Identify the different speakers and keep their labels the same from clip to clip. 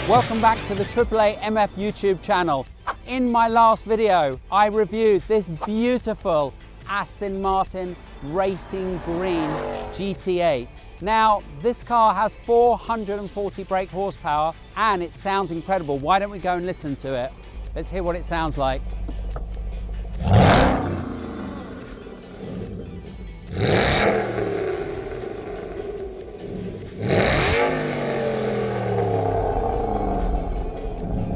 Speaker 1: Welcome back to the AAA MF YouTube channel. In my last video, I reviewed this beautiful Aston Martin Racing Green GT8. Now, this car has 440 brake horsepower and it sounds incredible. Why don't we go and listen to it? Let's hear what it sounds like.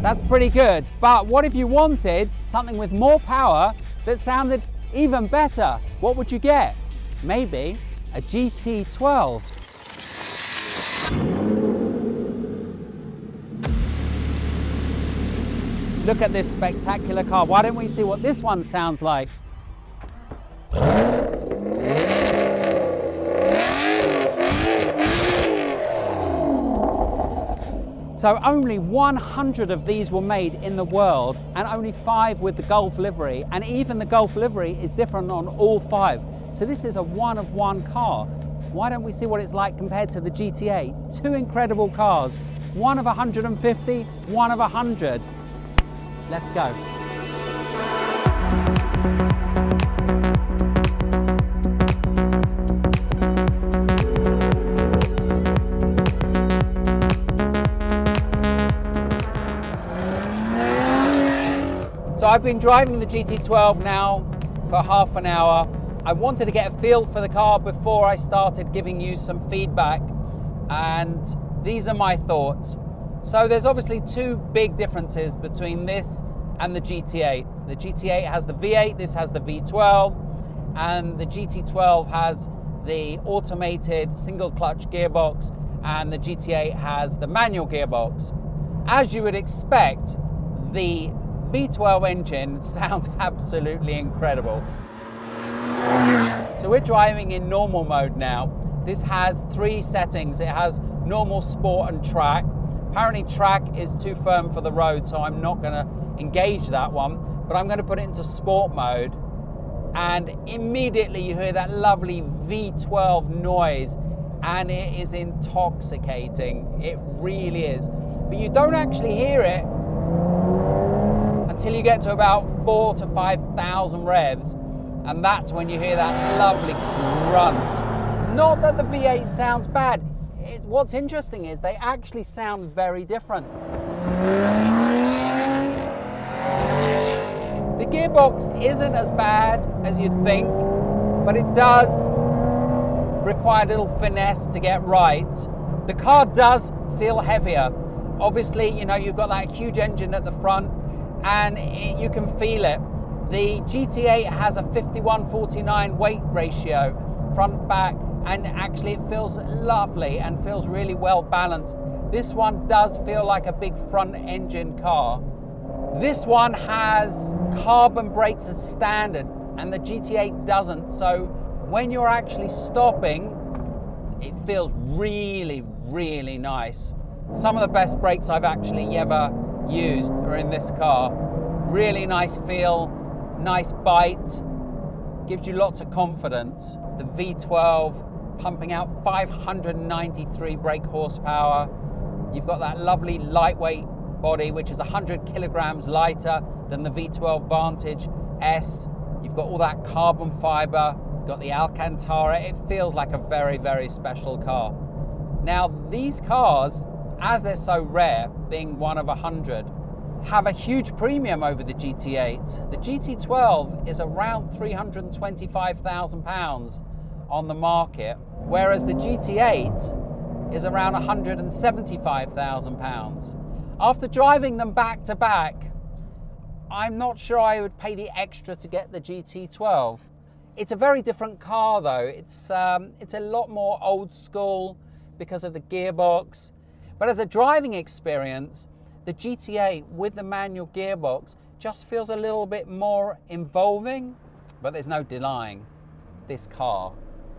Speaker 1: That's pretty good, but what if you wanted something with more power that sounded even better? What would you get? Maybe a GT12. Look at this spectacular car. Why don't we see what this one sounds like? So only 100 of these were made in the world and only 5 with the Gulf livery, and even the Gulf livery is different on all 5. So this is a one-of-one car. Why don't we see what it's like compared to the GT8? 2 incredible cars, one of 150, one of 100. Let's go. So I've been driving the GT12 now for half an hour. I wanted to get a feel for the car before I started giving you some feedback, and these are my thoughts. So there's obviously 2 big differences between this and the GT8. The GT8 has the V8, this has the V12, and the GT12 has the automated single clutch gearbox, and the GT8 has the manual gearbox. As you would expect, the V12 engine sounds absolutely incredible. So we're driving in normal mode now. This has 3 settings. It has normal, sport and track. Apparently track is too firm for the road, so I'm not going to engage that one, but I'm going to put it into sport mode, and immediately you hear that lovely V12 noise, and it is intoxicating. It really is. But you don't actually hear it until you get to about 4,000 to 5,000 revs, and that's when you hear that lovely grunt. Not that the V8 sounds bad. What's interesting is they actually sound very different. The gearbox isn't as bad as you'd think, but it does require a little finesse to get right. The car does feel heavier. Obviously, you know, you've got that huge engine at the front, and you can feel it. The GT8 has a 51-49 weight ratio, front back, and actually it feels lovely and feels really well balanced. This one does feel like a big front engine car. This one has carbon brakes as standard, and the GT8 doesn't, so when you're actually stopping, it feels really, really nice. Some of the best brakes I've actually ever used are in this car. Really nice feel, nice bite, gives you lots of confidence. The V12 pumping out 593 brake horsepower. You've got that lovely lightweight body, which is 100 kilograms lighter than the V12 Vantage S. You've got all that carbon fiber, you've got the Alcantara. It feels like a very, very special car. Now, these cars, as they're so rare, being one of 100, have a huge premium over the GT8. The GT12 is around £325,000 on the market, whereas the GT8 is around £175,000. After driving them back to back, I'm not sure I would pay the extra to get the GT12. It's a very different car though. It's a lot more old school because of the gearbox. But as a driving experience, the GT8 with the manual gearbox just feels a little bit more involving. But there's no denying, this car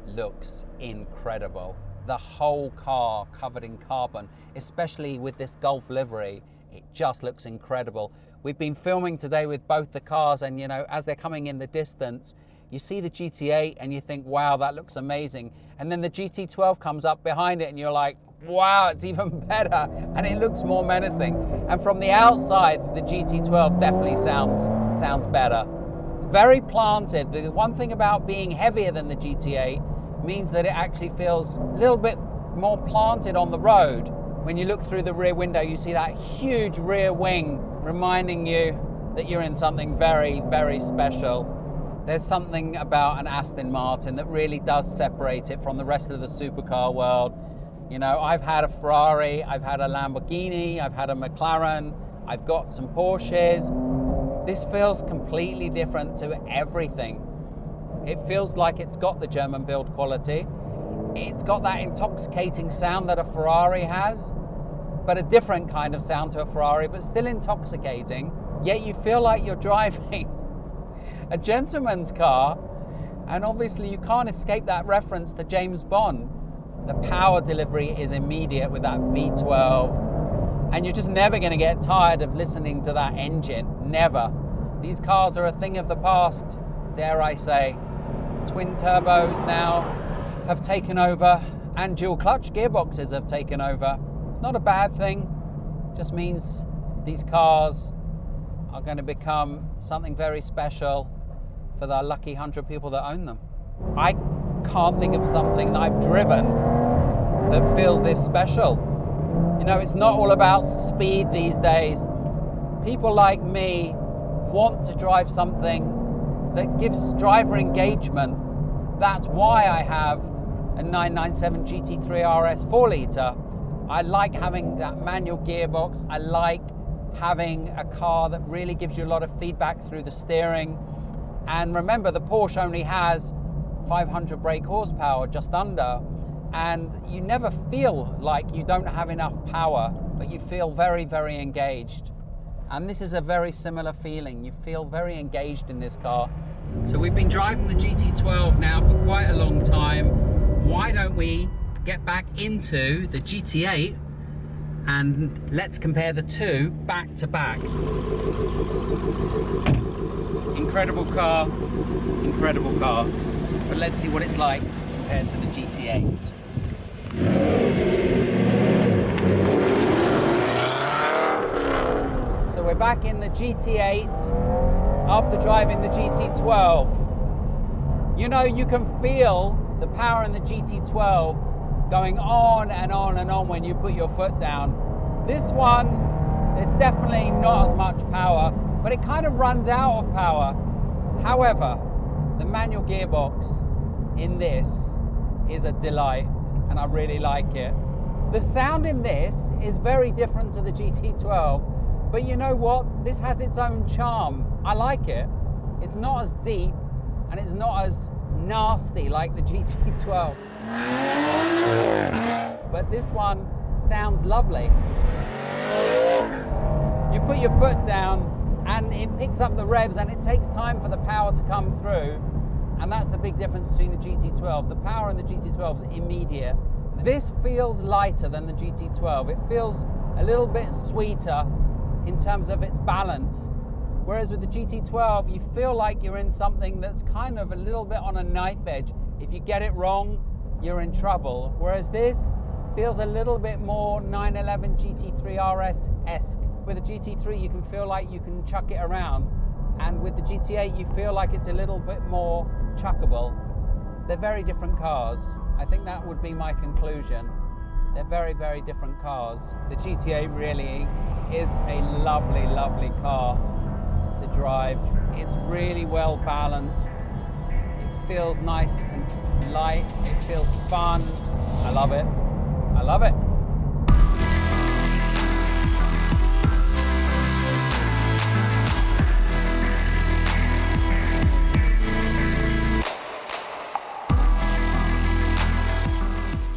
Speaker 1: looks incredible. The whole car covered in carbon, especially with this Golf livery, it just looks incredible. We've been filming today with both the cars, and you know, as they're coming in the distance, you see the GT8 and you think, wow, that looks amazing. And then the GT12 comes up behind it and you're like, wow, it's even better. And it looks more menacing. And from the outside, the GT12 definitely sounds better. It's very planted. The one thing about being heavier than the GT8 means that it actually feels a little bit more planted on the road. When you look through the rear window, you see that huge rear wing reminding you that you're in something very, very special. There's something about an Aston Martin that really does separate it from the rest of the supercar world. You know, I've had a Ferrari, I've had a Lamborghini, I've had a McLaren, I've got some Porsches. This feels completely different to everything. It feels like it's got the German build quality. It's got that intoxicating sound that a Ferrari has, but a different kind of sound to a Ferrari, but still intoxicating. Yet you feel like you're driving a gentleman's car, and obviously you can't escape that reference to James Bond. The power delivery is immediate with that V12, and you're just never going to get tired of listening to that engine. Never. These cars are a thing of the past, dare I say. Twin turbos now have taken over, and dual clutch gearboxes have taken over. It's not a bad thing, just means these cars are going to become something very special for the lucky 100 people that own them. I can't think of something that I've driven that feels this special. You know, it's not all about speed these days. People like me want to drive something that gives driver engagement. That's why I have a 997 GT3 RS 4 litre. I like having that manual gearbox. I like having a car that really gives you a lot of feedback through the steering. And remember, the Porsche only has 500 brake horsepower, just under, and you never feel like you don't have enough power, but you feel very, very engaged. And this is a very similar feeling. You feel very engaged in this car. So we've been driving the GT12 now for quite a long time. Why don't we get back into the GT8 and let's compare the two back to back. Incredible car, but let's see what it's like compared to the GT8. So we're back in the GT8 after driving the GT12. You know, you can feel the power in the GT12 going on and on and on when you put your foot down. This one, there's definitely not as much power, but it kind of runs out of power. However, the manual gearbox in this is a delight, and I really like it. The sound in this is very different to the GT12, but you know what? This has its own charm. I like it. It's not as deep, and it's not as nasty like the GT12. But this one sounds lovely. You put your foot down and it picks up the revs, and it takes time for the power to come through, and that's the big difference between the GT12. The power in the GT12 is immediate. This feels lighter than the GT12. It feels a little bit sweeter in terms of its balance. Whereas with the GT12, you feel like you're in something that's kind of a little bit on a knife edge. If you get it wrong, you're in trouble. Whereas this feels a little bit more 911 GT3 RS-esque. With the GT3, you can feel like you can chuck it around. And with the GT8, you feel like it's a little bit more chuckable. They're very different cars. I think that would be my conclusion. They're very, very different cars. The GT8 really is a lovely, lovely car to drive. It's really well balanced. It feels nice and light. It feels fun. I love it. I love it.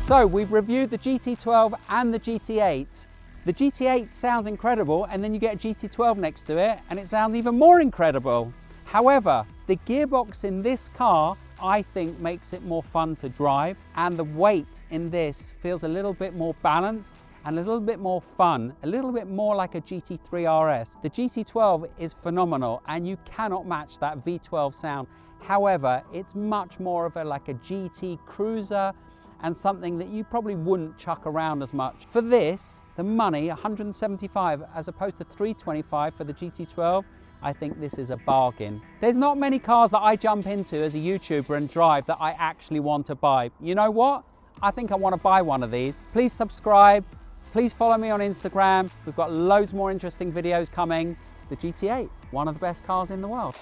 Speaker 1: So we've reviewed the GT12 and the GT8. The GT8 sounds incredible, and then you get a GT12 next to it and it sounds even more incredible. However, the gearbox in this car I think makes it more fun to drive, and the weight in this feels a little bit more balanced and a little bit more fun, a little bit more like a GT3 RS. The GT12 is phenomenal and you cannot match that V12 sound. However, it's much more of like a GT cruiser and something that you probably wouldn't chuck around as much. For this, the money, 175 as opposed to 325 for the GT12, I think this is a bargain. There's not many cars that I jump into as a YouTuber and drive that I actually want to buy. You know what? I think I want to buy one of these. Please subscribe. Please follow me on Instagram. We've got loads more interesting videos coming. The GT8, one of the best cars in the world.